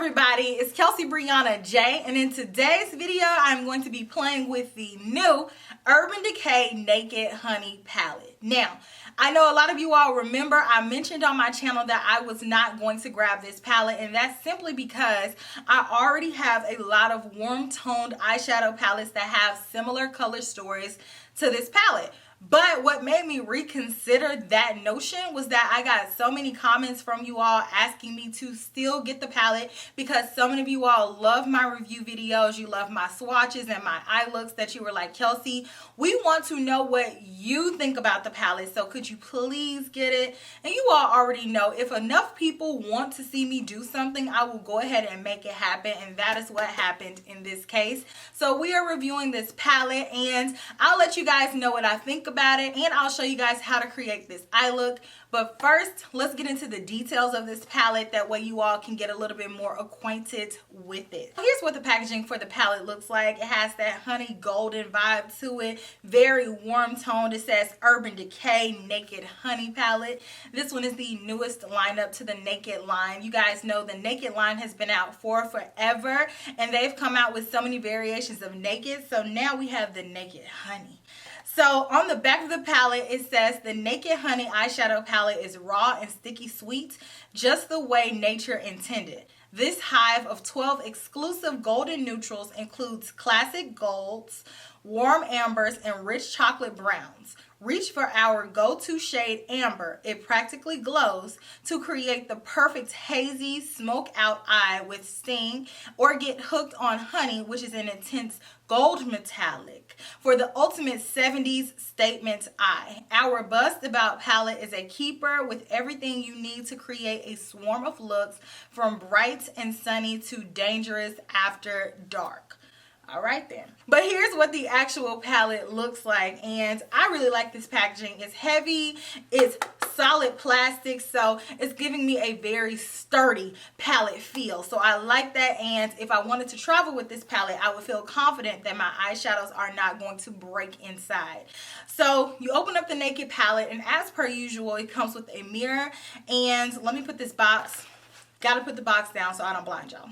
everybody, it's Kelsee Briana J, and in today's video I'm going to be playing with the new Urban Decay Naked Honey palette. Now, I know a lot of you all remember I mentioned on my channel that I was not going to grab this palette, and that's simply because I already have a lot of warm toned eyeshadow palettes that have similar color stories to this palette. But what made me reconsider that notion was that I got so many comments from you all asking me to still get the palette because so many of you all love my review videos, you love my swatches and my eye looks, that you were like, Kelsee, we want to know what you think about the palette, so could you please get it? And you all already know if enough people want to see me do something, I will go ahead and make it happen, and that is what happened in this case. So we are reviewing this palette and I'll let you guys know what I think about it, and I'll show you guys how to create this eye look. But first, let's get into the details of this palette. That way you all can get a little bit more acquainted with it. Here's what the packaging for the palette looks like. It has that honey golden vibe to it, very warm toned. It says Urban Decay Naked Honey palette. This one is the newest lineup to the Naked line. You guys know the Naked line has been out for forever, and they've come out with so many variations of Naked. So now we have the Naked Honey. So on the back of the palette, it says the Naked Honey eyeshadow palette is raw and sticky sweet, just the way nature intended. This hive of 12 exclusive golden neutrals includes classic golds, warm ambers, and rich chocolate browns. Reach for our go-to shade Amber. It practically glows to create the perfect hazy smoke out eye with sting, or get hooked on Honey, which is an intense gold metallic for the ultimate 70s statement eye. Our Bust About palette is a keeper with everything you need to create a swarm of looks, from bright and sunny to dangerous after dark. All right then. But here's what the actual palette looks like, and I really like this packaging. It's heavy, it's solid plastic, so it's giving me a very sturdy palette feel. So I like that, and if I wanted to travel with this palette, I would feel confident that my eyeshadows are not going to break inside. So you open up the Naked palette, and as per usual, it comes with a mirror. And let me put this box. Gotta put the box down so I don't blind y'all.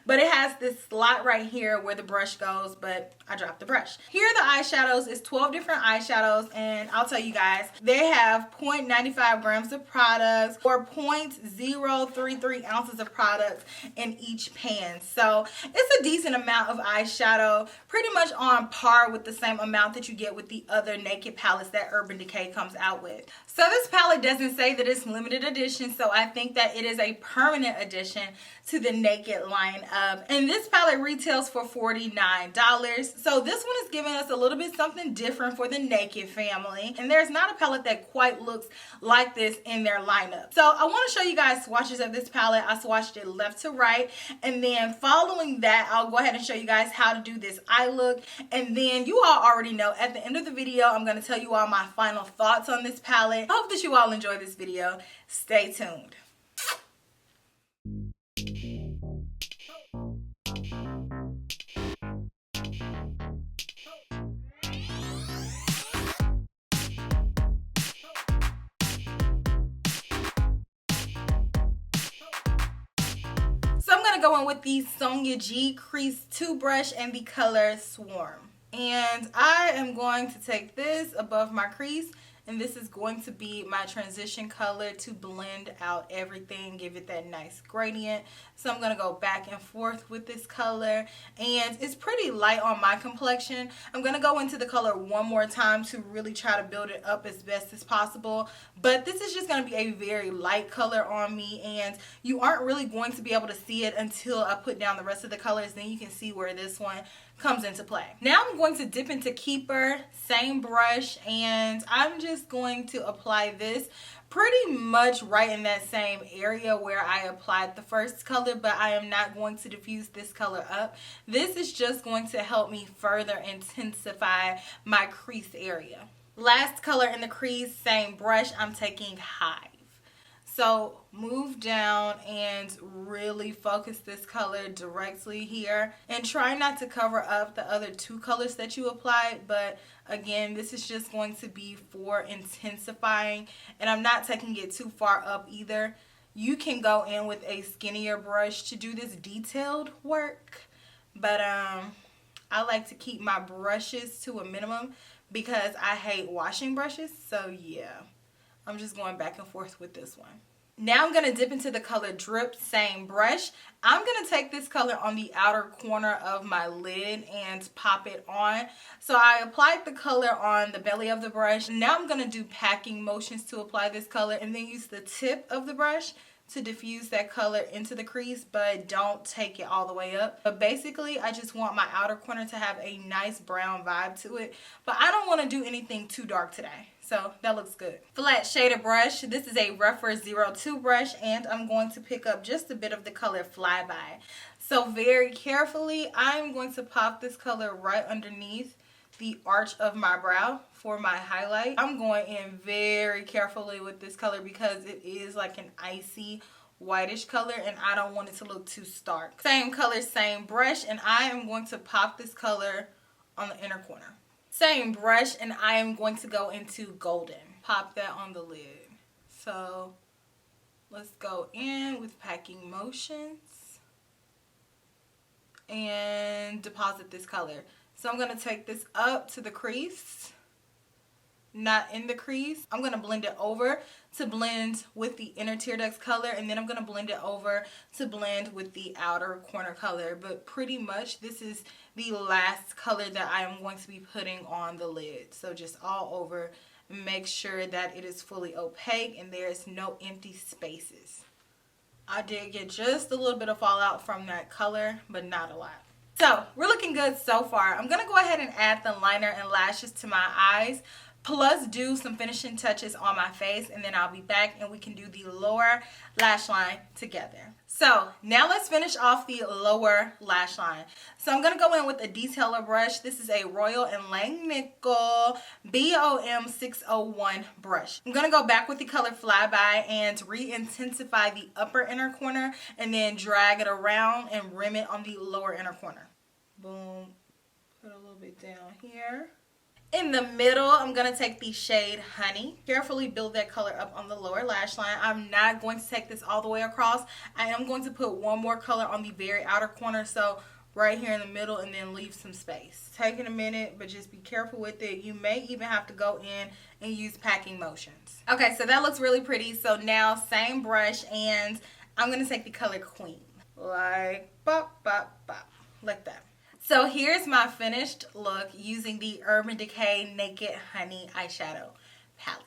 But it has this slot right here where the brush goes, but I dropped the brush. Here are the eyeshadows. It's 12 different eyeshadows, and I'll tell you guys, they have 0.95 grams of products or 0.033 ounces of products in each pan. So it's a decent amount of eyeshadow, pretty much on par with the same amount that you get with the other Naked palettes that Urban Decay comes out with. So this palette doesn't say that it's limited edition, so I think that it is a permanent addition to the Naked lineup. And this palette retails for $49. So this one is giving us a little bit something different for the Naked family. And there's not a palette that quite looks like this in their lineup. So I want to show you guys swatches of this palette. I swatched it left to right. And then following that, I'll go ahead and show you guys how to do this eye look. And then you all already know, at the end of the video, I'm going to tell you all my final thoughts on this palette. I hope that you all enjoy this video. Stay tuned. Go in with the Sonia G Crease 2 brush and the color Swarm. And I am going to take this above my crease, and this is going to be my transition color to blend out everything, give it that nice gradient. So I'm going to go back and forth with this color, and it's pretty light on my complexion. I'm going to go into the color one more time to really try to build it up as best as possible. But this is just going to be a very light color on me, and you aren't really going to be able to see it until I put down the rest of the colors. Then you can see where this one comes into play. Now I'm going to dip into Keeper, same brush, and I'm just going to apply this pretty much right in that same area where I applied the first color, but I am not going to diffuse this color up. This is just going to help me further intensify my crease area. Last color in the crease, same brush, I'm taking Hive. So move down and really focus this color directly here, and try not to cover up the other two colors that you applied. But again, this is just going to be for intensifying, and I'm not taking it too far up either. you can go in with a skinnier brush to do this detailed work. But I like to keep my brushes to a minimum because I hate washing brushes. So yeah, I'm just going back and forth with this one. Now I'm going to dip into the color Drip, same brush. I'm going to take this color on the outer corner of my lid and pop it on. So I applied the color on the belly of the brush. Now I'm going to do packing motions to apply this color and then use the tip of the brush to diffuse that color into the crease, but don't take it all the way up. But basically, I just want my outer corner to have a nice brown vibe to it, but I don't want to do anything too dark today. So that looks good. Flat shader brush. This is a Rephr 02 brush, and I'm going to pick up just a bit of the color Flyby. So very carefully, I'm going to pop this color right underneath the arch of my brow for my highlight. I'm going in very carefully with this color because it is like an icy whitish color and I don't want it to look too stark. Same color, same brush, and I am going to pop this color on the inner corner. Same brush, and I am going to go into golden. Pop that on the lid. So let's go in with packing motions and deposit this color. So I'm going to take this up to the crease, not in the crease. I'm going to blend it over to blend with the inner tear ducts color, and then I'm going to blend it over to blend with the outer corner color. But pretty much this is the last color that I am going to be putting on the lid. So just all over, make sure that it is fully opaque and there's no empty spaces. I did get just a little bit of fallout from that color, but not a lot. So we're looking good so far. I'm going to go ahead and add the liner and lashes to my eyes, plus do some finishing touches on my face, and then I'll be back and we can do the lower lash line together. So now let's finish off the lower lash line. So I'm going to go in with a detailer brush. This is a Royal and Langnickel BOM 601 brush. I'm going to go back with the color Flyby and re-intensify the upper inner corner and then drag it around and rim it on the lower inner corner. Boom. Put a little bit down here. In the middle, I'm going to take the shade Honey. Carefully build that color up on the lower lash line. I'm not going to take this all the way across. I am going to put one more color on the very outer corner, so right here in the middle, and then leave some space. Taking a minute, but just be careful with it. You may even have to go in and use packing motions. Okay, so that looks really pretty. So now, same brush, and I'm going to take the color Queen. Like, bop, bop, bop. Like that. So here's my finished look using the Urban Decay Naked Honey eyeshadow palette.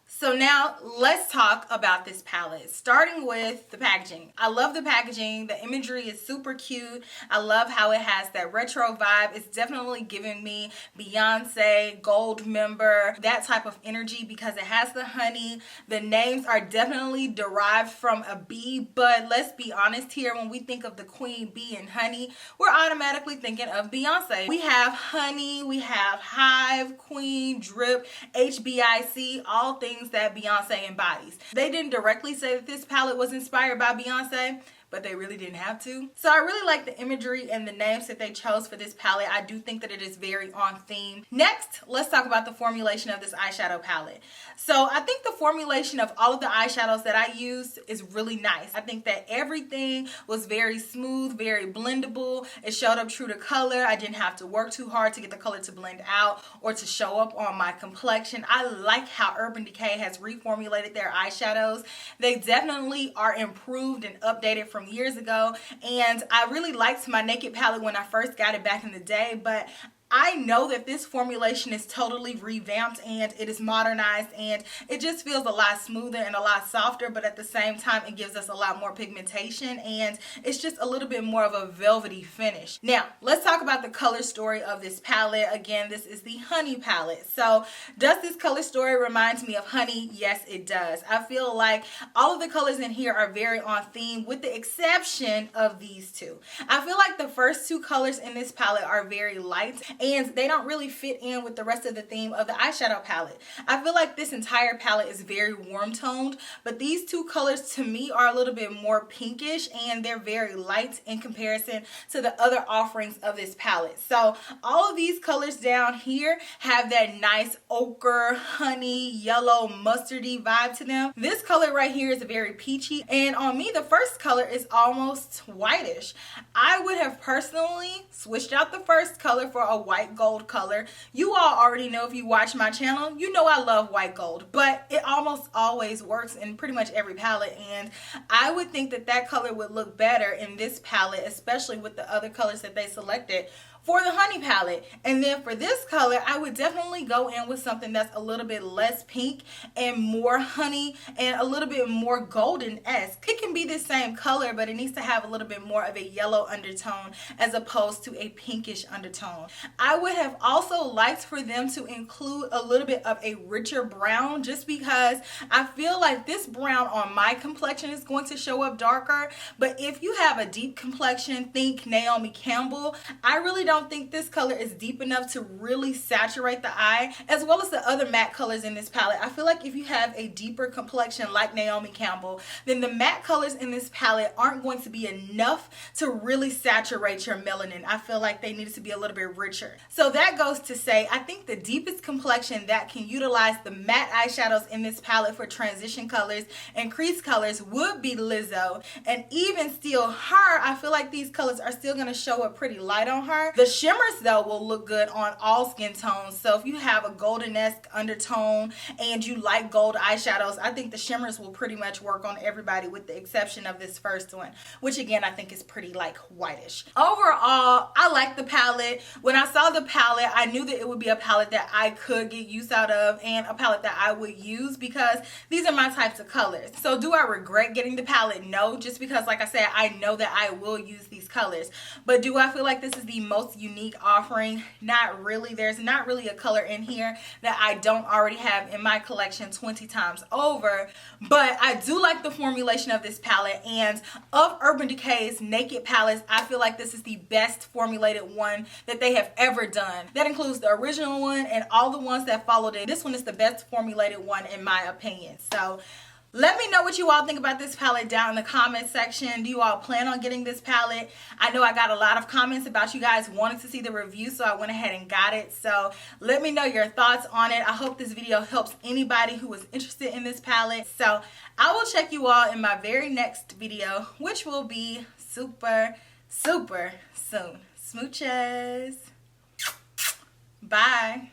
So now let's talk about this palette, starting with the packaging. I love the packaging. The imagery is super cute. I love how it has that retro vibe. It's definitely giving me Beyonce, Gold Member, that type of energy because it has the honey. The names are definitely derived from a bee, but let's be honest here. When we think of the queen bee and honey, we're automatically thinking of Beyonce. We have honey, we have hive, queen, drip, HBIC, all things that Beyonce embodies. They didn't directly say that this palette was inspired by Beyonce, but they really didn't have to. So I really like the imagery and the names that they chose for this palette. I do think that it is very on theme. Next, let's talk about the formulation of this eyeshadow palette. So I think the formulation of all of the eyeshadows that I used is really nice. I think that everything was very smooth, very blendable. It showed up true to color. I didn't have to work too hard to get the color to blend out or to show up on my complexion. I like how Urban Decay has reformulated their eyeshadows. They definitely are improved and updated from years ago, and I really liked my Naked palette when I first got it back in the day, but I know that this formulation is totally revamped and it is modernized and it just feels a lot smoother and a lot softer, but at the same time it gives us a lot more pigmentation and it's just a little bit more of a velvety finish. Now let's talk about the color story of this palette. Again, this is the Honey palette. So does this color story remind me of honey? Yes, it does. I feel like all of the colors in here are very on theme with the exception of these two. I feel like the first two colors in this palette are very light and they don't really fit in with the rest of the theme of the eyeshadow palette. I feel like this entire palette is very warm toned, but these two colors to me are a little bit more pinkish, and they're very light in comparison to the other offerings of this palette. So all of these colors down here have that nice ochre, honey, yellow, mustardy vibe to them. This color right here is very peachy, and on me the first color is almost whitish. I would have personally switched out the first color for a white gold color. You all already know, if you watch my channel, you know I love white gold, but it almost always works in pretty much every palette, and I would think that that color would look better in this palette, especially with the other colors that they selected for the honey palette. And then for this color, I would definitely go in with something that's a little bit less pink and more honey and a little bit more golden-esque. It can be the same color, but it needs to have a little bit more of a yellow undertone as opposed to a pinkish undertone. I would have also liked for them to include a little bit of a richer brown, just because I feel like this brown on my complexion is going to show up darker. But if you have a deep complexion, think Naomi Campbell, I really don't think this color is deep enough to really saturate the eye, as well as the other matte colors in this palette. I feel like if you have a deeper complexion like Naomi Campbell, then the matte colors in this palette aren't going to be enough to really saturate your melanin. I feel like they needed to be a little bit richer. So that goes to say, I think the deepest complexion that can utilize the matte eyeshadows in this palette for transition colors and crease colors would be Lizzo. And even still, her, I feel like these colors are still going to show up pretty light on her. The shimmers though will look good on all skin tones. So if you have a golden-esque undertone and you like gold eyeshadows, I think the shimmers will pretty much work on everybody, with the exception of this first one, which again I think is pretty like whitish. Overall, I like the palette. When I saw the palette, I knew that it would be a palette that I could get use out of and a palette that I would use, because these are my types of colors. So do I regret getting the palette? No, just because, like I said, I know that I will use these colors. But do I feel like this is the most unique offering? Not really. There's not really a color in here that I don't already have in my collection 20 times over. But I do like the formulation of this palette, and of Urban Decay's Naked palettes, I feel like this is the best formulated one that they have ever done. That includes the original one and all the ones that followed it. This one is the best formulated one in my opinion. So let me know what you all think about this palette down in the comment section. Do you all plan on getting this palette? I know I got a lot of comments about you guys wanting to see the review, so I went ahead and got it. So let me know your thoughts on it. I hope this video helps anybody who is interested in this palette. So I will check you all in my very next video, which will be super soon. Smooches. Bye.